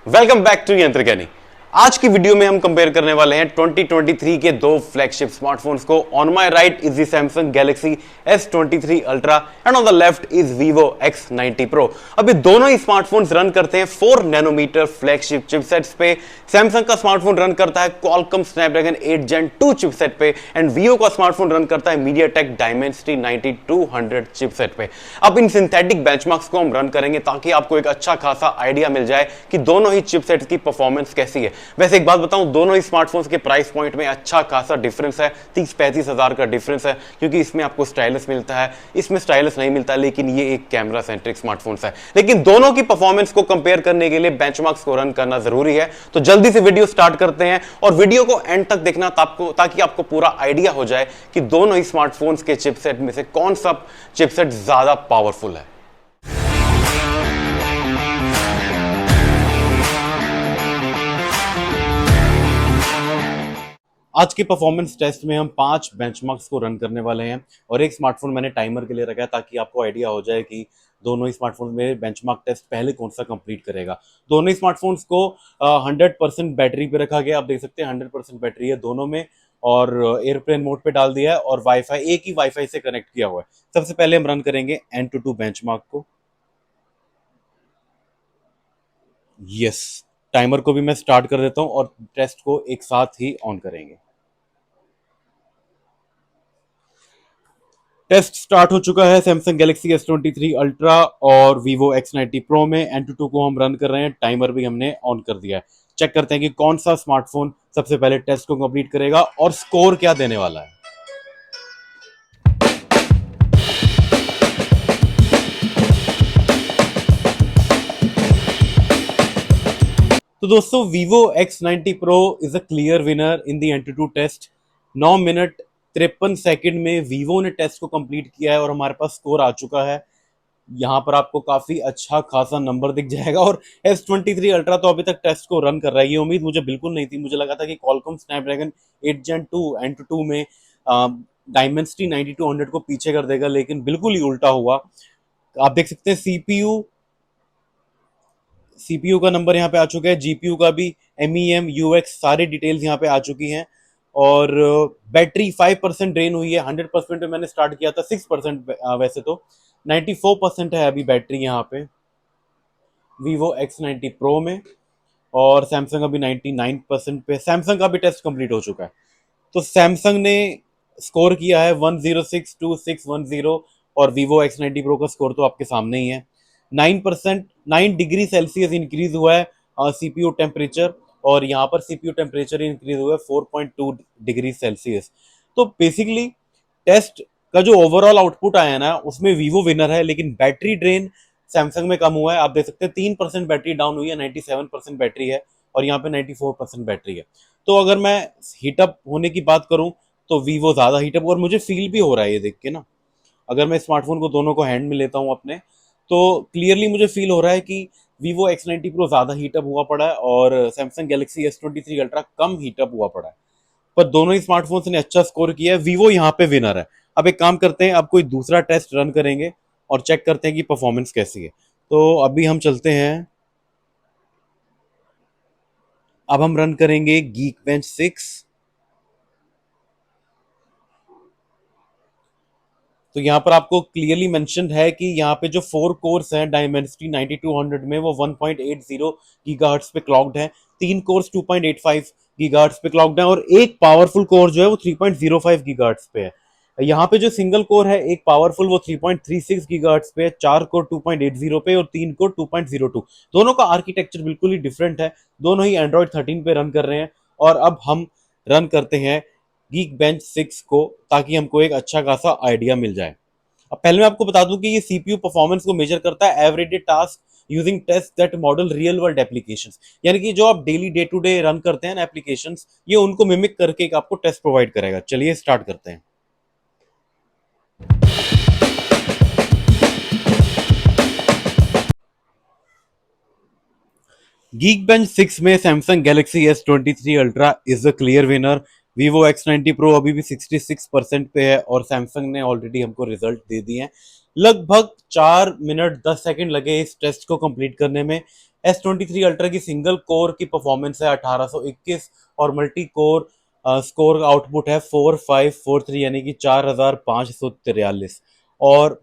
Welcome back to यंत्रज्ञानी। आज की video में हम कंपेयर करने वाले हैं 2023 के दो फ्लैगशिप स्मार्टफोन्स को। On my right is the Samsung Galaxy S23 ultra and on the left is Vivo X90 Pro। अभी दोनों ही स्मार्टफोन्स रन करते हैं 4 नैनोमीटर फ्लैगशिप चिपसेट्स पे। सैमसंग का स्मार्टफोन रन करता है Qualcomm Snapdragon 8 Gen 2 चिपसेट पे एंड Vivo का स्मार्टफोन रन करता है MediaTek Dimensity 9200 चिपसेट पे। अब इन सिंथेटिक बेंचमार्क्स को हम रन करेंगे ताकि आपको एक अच्छा खासा आइडिया मिल जाए कि दोनों ही चिपसेट्स की परफॉर्मेंस कैसी है। वैसे एक बात बताऊं, दोनों ही स्मार्टफोन्स के प्राइस पॉइंट में अच्छा खासा डिफरेंस है, 30-35 हजार का डिफरेंस है, क्योंकि इसमें आपको स्टाइलस मिलता है, इसमें स्टाइलस नहीं मिलता, लेकिन ये एक कैमरा सेंट्रिक स्मार्टफोन्स है। लेकिन दोनों की परफॉर्मेंस को कंपेयर करने के लिए बेंचमार्क्स को रन करना जरूरी है। तो जल्दी से वीडियो स्टार्ट करते हैं और वीडियो को एंड तक देखना ताकि आपको पूरा आइडिया हो जाए कि दोनों ही स्मार्टफोन्स के चिपसेट में से कौन सा चिपसेट ज्यादा पावरफुल है। आज के परफॉर्मेंस टेस्ट में हम 5 बेंचमार्क्स को रन करने वाले हैं और एक स्मार्टफोन मैंने टाइमर के लिए रखा है ताकि आपको आइडिया हो जाए कि दोनों ही स्मार्टफोन में बेंचमार्क टेस्ट पहले कौन सा कंप्लीट करेगा। दोनों ही स्मार्टफोन्स को 100% बैटरी पे रखा गया। आप देख सकते हैं 100% बैटरी है दोनों में और एयरप्लेन मोड पे डाल दिया है और वाईफाई एक ही वाईफाई से कनेक्ट किया हुआ है। सबसे पहले हम रन करेंगे Antutu बेंचमार्क को। यस, टाइमर को भी मैं स्टार्ट कर देता हूं और टेस्ट को एक साथ ही ऑन करेंगे। टेस्ट स्टार्ट हो चुका है सैमसंग गैलेक्सी S23 अल्ट्रा और Vivo X90 Pro में। Antutu को हम रन कर रहे हैं, टाइमर भी हमने ऑन कर दिया है। चेक करते हैं कि कौन सा स्मार्टफोन सबसे पहले टेस्ट को कंप्लीट करेगा और स्कोर क्या देने वाला है। तो दोस्तों, Vivo X90 Pro is a clear winner in the Antutu test. 9 minute 53 second में Vivo ने टेस्ट को कंप्लीट किया है और हमारे पास स्कोर आ चुका है। यहाँ पर आपको काफी अच्छा खासा नंबर दिख जाएगा और S23 अल्ट्रा तो अभी तक टेस्ट को रन कर रहा है। ये उम्मीद मुझे बिल्कुल नहीं थी। मुझे लगा था कि Qualcomm Snapdragon 8 Gen 2 Antutu में Dimensity 9200 को पीछे कर देगा, लेकिन बिल्कुल ही उल्टा हुआ। आप देख सकते हैं सीपीयू का नंबर यहाँ पे आ चुका है, जीपीयू का भी, MEM UX सारी डिटेल्स यहाँ पे आ चुकी हैं और बैटरी 5% ड्रेन हुई है। 100% पे मैंने स्टार्ट किया था, 6% वैसे तो 94% है अभी बैटरी यहाँ पे Vivo X90 Pro में और सैमसंग अभी 99% पे। सैमसंग का भी टेस्ट कंप्लीट हो चुका है। तो सैमसंग ने स्कोर किया है 1062,610 और Vivo X90 Pro का स्कोर तो आपके सामने ही है। 9% 9 डिग्री सेल्सियस इंक्रीज हुआ है सीपीयू टेम्परेचर और यहाँ पर सीपीयू टेम्परेचर इंक्रीज हुआ है 4.2 डिग्री सेल्सियस। तो बेसिकली टेस्ट का जो ओवरऑल आउटपुट आया ना, उसमें Vivo विनर है, लेकिन बैटरी ड्रेन सैमसंग में कम हुआ है। आप देख सकते हैं 3% बैटरी डाउन हुई है, 97% बैटरी है और यहाँ पे 94% बैटरी है। तो अगर मैं हीटअप होने की बात करूं तो Vivo ज्यादा हीटअप, और मुझे फील भी हो रहा है ये देख के ना। अगर मैं स्मार्टफोन को दोनों को हैंड में लेता हूं अपने, तो क्लियरली मुझे फील हो रहा है कि Vivo X90 Pro ज्यादा हीटअप हुआ पड़ा है और सैमसंग गैलेक्सी S23 अल्ट्रा कम हीटअप हुआ पड़ा है। पर दोनों ही स्मार्टफोन्स ने अच्छा स्कोर किया है। Vivo यहाँ पे विनर है। अब एक काम करते हैं, अब कोई दूसरा टेस्ट रन करेंगे और चेक करते हैं कि परफॉर्मेंस कैसी है। तो अभी हम चलते हैं, अब हम रन करेंगे Geekbench 6। तो यहाँ पर आपको क्लियरली मेंशन्ड है कि यहाँ पे जो 4 कोर्स हैं Dimensity 9200 में, वो 1.80 गीगाहर्ट्ज पे क्लॉक्ड है। 3 कोर्स 2.85 गीगाहर्ट्ज पे क्लॉक्ड है और एक पावरफुल कोर जो है वो 3.05 गीगाहर्ट्ज पे है। यहाँ पे जो सिंगल कोर है एक पावरफुल, वो 3.36 गीगाहर्ट्ज पे है। 4 कोर 2.80 पे और 3 कोर 2.02। दोनों का आर्किटेक्चर बिल्कुल ही डिफरेंट है। दोनों ही Android 13 पे रन कर रहे हैं और अब हम रन करते हैं Geekbench 6 को ताकि हमको एक अच्छा खासा आइडिया मिल जाए। अब पहले मैं आपको बता दूं कि ये सीपीयू परफॉर्मेंस को मेजर करता है everyday task using test that model real world applications. यानी कि जो आप daily day to day run करते हैं ना एप्लीकेशंस, ये उनको मिमिक करके एक आपको टेस्ट प्रोवाइड करेगा। चलिए स्टार्ट करते हैं। Geekbench 6 में Samsung Galaxy S23 ultra is a clear winner. Vivo X90 Pro अभी भी 66% पे है और सैमसंग ने ऑलरेडी हमको रिजल्ट दे दिए हैं। लगभग 4 मिनट 10 सेकंड लगे इस टेस्ट को कंप्लीट करने में। S23 अल्ट्रा की सिंगल कोर की परफॉर्मेंस है 1821 और मल्टी कोर स्कोर आउटपुट है 4543 यानी कि 4543। और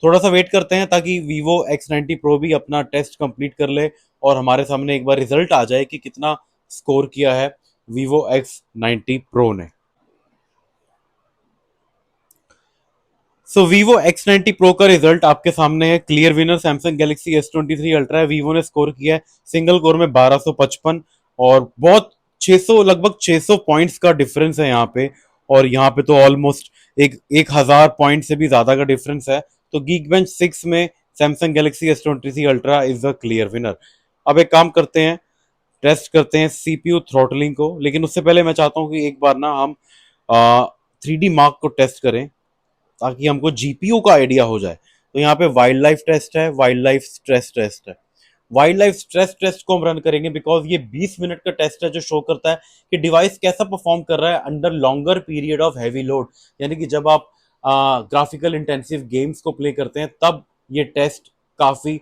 थोड़ा सा वेट करते हैं ताकि Vivo X90 Pro भी अपना टेस्ट कंप्लीट कर ले और हमारे सामने एक बार रिजल्ट आ जाए कि कितना स्कोर किया है Vivo X90 Pro ने। Vivo X90 Pro का रिजल्ट आपके सामने है। Clear winner Samsung Galaxy S23 ultra है। Vivo ने स्कोर किया है सिंगल कोर में 1255 और बहुत 600 लगभग 600 पॉइंट्स का डिफरेंस है यहाँ पे। और यहाँ पे तो ऑलमोस्ट एक 1000 पॉइंट से भी ज्यादा का डिफरेंस है। तो Geekbench 6 में Samsung Galaxy S23 ultra is the clear winner. अब एक काम करते हैं, टेस्ट करते हैं सीपीयू थ्रॉटलिंग को, लेकिन उससे पहले मैं चाहता हूँ कि एक बार ना हम 3D मार्क को टेस्ट करें ताकि हमको जीपीयू का आइडिया हो जाए। तो यहाँ पे वाइल्ड लाइफ टेस्ट है, वाइल्ड लाइफ स्ट्रेस टेस्ट है। वाइल्ड लाइफ स्ट्रेस टेस्ट को हम रन करेंगे बिकॉज ये 20 मिनट का टेस्ट है जो शो करता है कि डिवाइस कैसा परफॉर्म कर रहा है under longer period of heavy load. यानी कि जब आप ग्राफिकल इंटेंसिव गेम्स को प्ले करते हैं तब ये टेस्ट काफी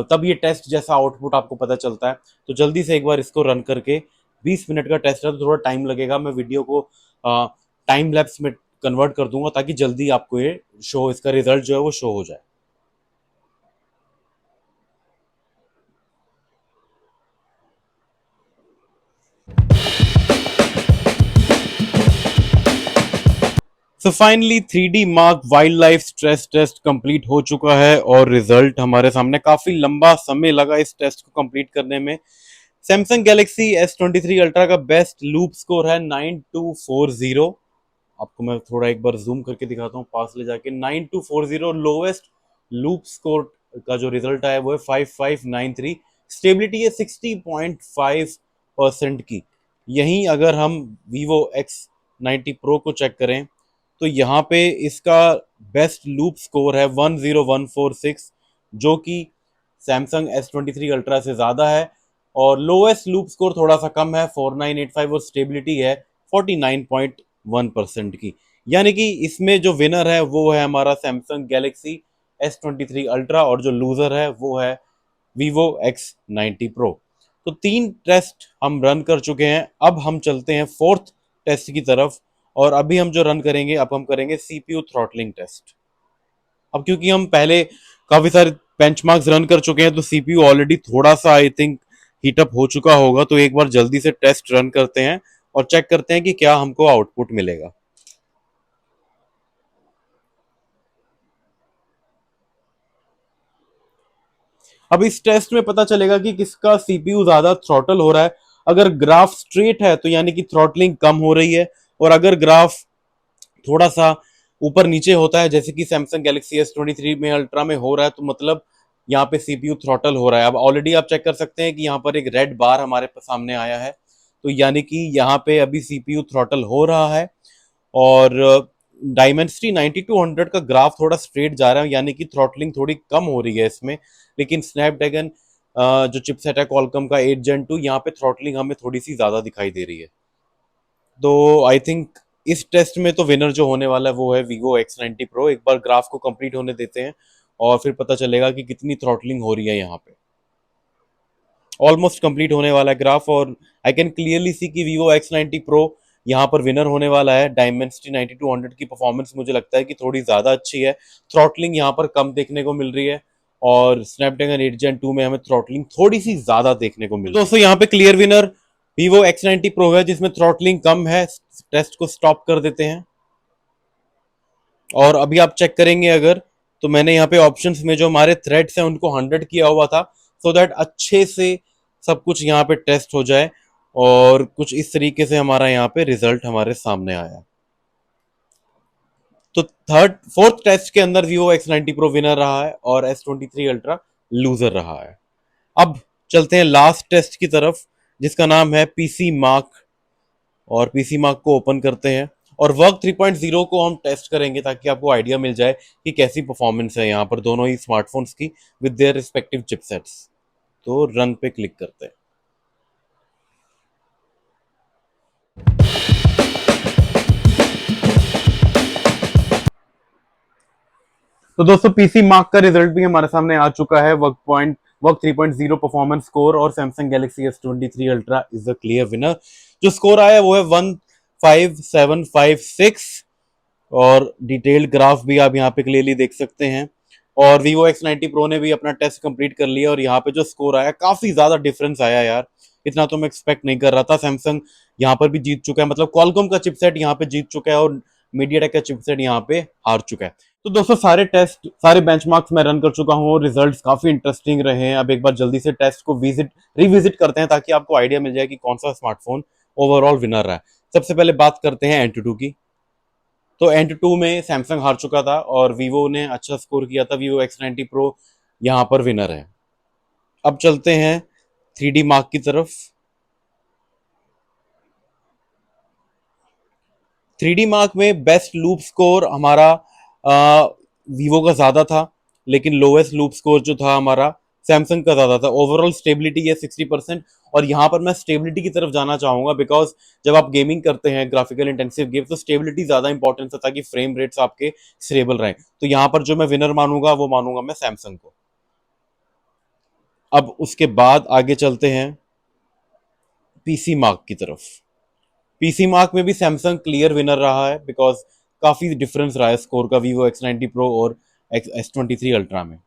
तब ये टेस्ट जैसा आउटपुट आपको पता चलता है। तो जल्दी से एक बार इसको रन करके, 20 मिनट का टेस्ट है तो थोड़ा टाइम लगेगा, मैं वीडियो को टाइम लैप्स में कन्वर्ट कर दूंगा ताकि जल्दी आपको ये शो, इसका रिजल्ट जो है वो शो हो जाए। Finally 3D mark wild life stress test complete हो चुका है और रिजल्ट हमारे सामने। काफी लंबा समय लगा इस टेस्ट को कंप्लीट करने में। सैमसंग गैलेक्सी S23 अल्ट्रा का बेस्ट लूप स्कोर है 9240। आपको मैं थोड़ा एक बार जूम करके दिखाता हूँ पास ले जाके। 9240 लोवेस्ट लूप स्कोर का जो रिजल्ट आया वो है 5593। स्टेबिलिटी है 60.5% की। यहीं अगर हम Vivo X90 Pro को चेक करें तो यहाँ पे इसका बेस्ट लूप स्कोर है 10146 जो कि सैमसंग S23 अल्ट्रा से ज्यादा है। और लोएस्ट लूप स्कोर थोड़ा सा कम है 4985 और स्टेबिलिटी है 49.1% की। यानी कि इसमें जो विनर है वो है हमारा सैमसंग गैलेक्सी S23 अल्ट्रा और जो लूजर है वो है Vivo X90 Pro। तो 3 टेस्ट हम रन कर चुके हैं। अब हम चलते हैं 4th टेस्ट की तरफ और अभी हम जो रन करेंगे, अब हम करेंगे सीपीयू थ्रॉटलिंग टेस्ट। अब क्योंकि हम पहले काफी सारे बेंचमार्क्स रन कर चुके हैं तो सीपीयू ऑलरेडी थोड़ा सा आई थिंक हीटअप हो चुका होगा। तो एक बार जल्दी से टेस्ट रन करते हैं और चेक करते हैं कि क्या हमको आउटपुट मिलेगा। अब इस टेस्ट में पता चलेगा कि किसका सीपीयू ज्यादा थ्रॉटल हो रहा है। अगर ग्राफ स्ट्रेट है तो यानी कि थ्रॉटलिंग कम हो रही है, और अगर ग्राफ थोड़ा सा ऊपर नीचे होता है जैसे कि सैमसंग गैलेक्सी S23 में अल्ट्रा में हो रहा है तो मतलब यहाँ पे सीपीयू थ्रॉटल हो रहा है। अब ऑलरेडी आप चेक कर सकते हैं कि यहाँ पर एक रेड बार हमारे सामने आया है, तो यानी कि यहाँ पे अभी सीपीयू थ्रॉटल हो रहा है। और डायमेंसिटी 9200 का ग्राफ थोड़ा स्ट्रेट जा रहा है यानी कि थ्रॉटलिंग थोड़ी कम हो रही है इसमें। लेकिन स्नैपड्रैगन जो चिपसेट है क्वालकॉम का 8 Gen 2, यहाँ पे थ्रॉटलिंग हमें थोड़ी सी ज्यादा दिखाई दे रही है। तो आई थिंक इस टेस्ट में तो विनर जो होने वाला है वो है Vivo X90 Pro। एक बार ग्राफ को कंप्लीट होने देते हैं और फिर पता चलेगा कि कितनी थ्रॉटलिंग हो रही है। यहाँ पे ऑलमोस्ट कंप्लीट होने वाला है ग्राफ और आई कैन क्लियरली सी कि Vivo X90 Pro यहाँ पर विनर होने वाला है। डायमेंसिटी 9200 की परफॉर्मेंस मुझे लगता है कि थोड़ी ज्यादा अच्छी है, थ्रॉटलिंग यहाँ पर कम देखने को मिल रही है और स्नैपड्रैगन 8 Gen 2 में हमें थ्रॉटलिंग थोड़ी सी ज्यादा देखने को मिल रही है। दोस्तों यहाँ पे clear winner Vivo X90 Pro है जिसमें थ्रॉटलिंग कम है। टेस्ट को स्टॉप कर देते हैं और अभी आप चेक करेंगे अगर, तो मैंने यहाँ पे ऑप्शंस में जो हमारे थ्रेड्स हैं उनको 100 किया हुआ था सो दैट अच्छे से सब कुछ यहाँ पे टेस्ट हो जाए। और कुछ इस तरीके से हमारा यहाँ पे रिजल्ट हमारे सामने आया। तो फोर्थ टेस्ट के अंदर Vivo X90 Pro विनर रहा है और S23 अल्ट्रा लूजर रहा है। अब चलते हैं लास्ट टेस्ट की तरफ जिसका नाम है पीसी मार्क, और पीसी मार्क को ओपन करते हैं और वर्क 3.0 को हम टेस्ट करेंगे ताकि आपको आइडिया मिल जाए कि कैसी परफॉर्मेंस है यहाँ पर दोनों ही स्मार्टफोन्स की विद देयर रिस्पेक्टिव चिपसेट्स। तो रन पे क्लिक करते हैं। तो दोस्तों पीसी मार्क का रिजल्ट भी हमारे सामने आ चुका है। Work point work 3.0 performance score और Samsung Galaxy S23 ultra is the clear winner. जो स्कोर आया वो है 15756 और डिटेल्ड ग्राफ भी आप यहाँ पे क्लियरली देख सकते हैं। और Vivo X90 Pro ने भी अपना टेस्ट कंप्लीट कर लिया और यहाँ पे जो स्कोर आया काफी ज्यादा डिफरेंस आया यार, इतना तो मैं एक्सपेक्ट नहीं कर रहा था। सैमसंग यहाँ पर भी जीत चुका है, मतलब क्वालकॉम का चिपसेट यहाँ पे जीत चुका है और मीडियाटेक का चिपसेट यहाँ पे हार चुका है। तो दोस्तों सारे टेस्ट, सारे बेंचमार्क्स मैं रन कर चुका हूँ और रिजल्ट्स काफी इंटरेस्टिंग रहे हैं। अब एक बार जल्दी से टेस्ट को रिविजिट करते हैं ताकि आपको आइडिया मिल जाए कि कौन सा स्मार्टफोन ओवरऑल विनर रहा है। सबसे पहले बात करते हैं Antutu की। तो Antutu में सैमसंग हार चुका था और Vivo ने अच्छा स्कोर किया था। Vivo X90 Pro यहाँ पर विनर है। अब चलते हैं 3D मार्क की तरफ। 3D मार्क में बेस्ट लूप स्कोर हमारा Vivo का ज्यादा था, लेकिन लोएस्ट लूप स्कोर जो था हमारा सैमसंग का ज्यादा था। ओवरऑल स्टेबिलिटी है 60%। और यहाँ पर मैं स्टेबिलिटी की तरफ जाना चाहूंगा बिकॉज जब आप गेमिंग करते हैं ग्राफिकल इंटेंसिव गेम तो स्टेबिलिटी ज्यादा इंपॉर्टेंट है ताकि फ्रेम रेट्स आपके स्टेबल रहें। तो यहाँ पर जो मैं विनर मानूंगा वो मानूंगा मैं सैमसंग को। अब उसके बाद आगे चलते हैं पीसी मार्क की तरफ। पीसी मार्क में भी सैमसंग क्लियर विनर रहा है बिकॉज काफी डिफरेंस रहा है स्कोर का Vivo X90 Pro और S23 अल्ट्रा में।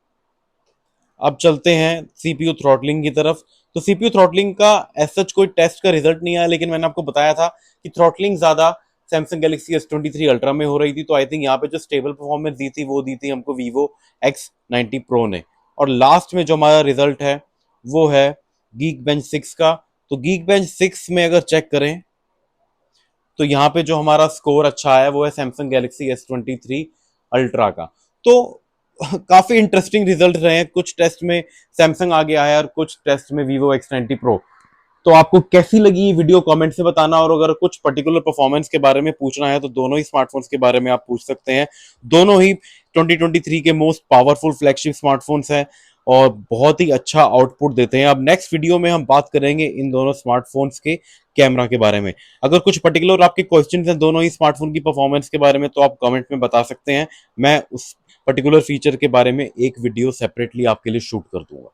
अब चलते हैं सीपीयू थ्रॉटलिंग की तरफ। तो सीपीयू थ्रॉटलिंग का एज सच कोई टेस्ट का रिजल्ट नहीं आया, लेकिन मैंने आपको बताया था कि थ्रॉटलिंग ज्यादा सैमसंग गैलेक्सी S23 अल्ट्रा में हो रही थी। तो आई थिंक यहाँ पे जो स्टेबल परफॉर्मेंस दी थी वो दी थी हमको Vivo X90 Pro ने। और लास्ट में जो हमारा रिजल्ट है वो है Geekbench 6 का। तो Geekbench 6 में अगर चेक करें तो यहाँ पे जो हमारा स्कोर अच्छा आया वो है सैमसंग गैलेक्सी S23 अल्ट्रा का। तो काफी इंटरेस्टिंग रिजल्ट रहे हैं। कुछ टेस्ट में सैमसंग आगे आया और कुछ टेस्ट में Vivo X90 Pro। तो आपको कैसी लगी ये वीडियो कमेंट से बताना, और अगर कुछ पर्टिकुलर परफॉर्मेंस के बारे में पूछना है तो दोनों ही स्मार्टफोन्स के बारे में आप पूछ सकते हैं। दोनों ही 2023 के मोस्ट पावरफुल फ्लैगशिप स्मार्टफोन्स हैं और बहुत ही अच्छा आउटपुट देते हैं। अब नेक्स्ट वीडियो में हम बात करेंगे इन दोनों स्मार्टफोन्स के कैमरा के बारे में। अगर कुछ पर्टिकुलर आपके क्वेश्चन हैं दोनों ही स्मार्टफोन की परफॉर्मेंस के बारे में तो आप कमेंट में बता सकते हैं। मैं उस पर्टिकुलर फीचर के बारे में एक वीडियो सेपरेटली आपके लिए शूट कर दूंगा।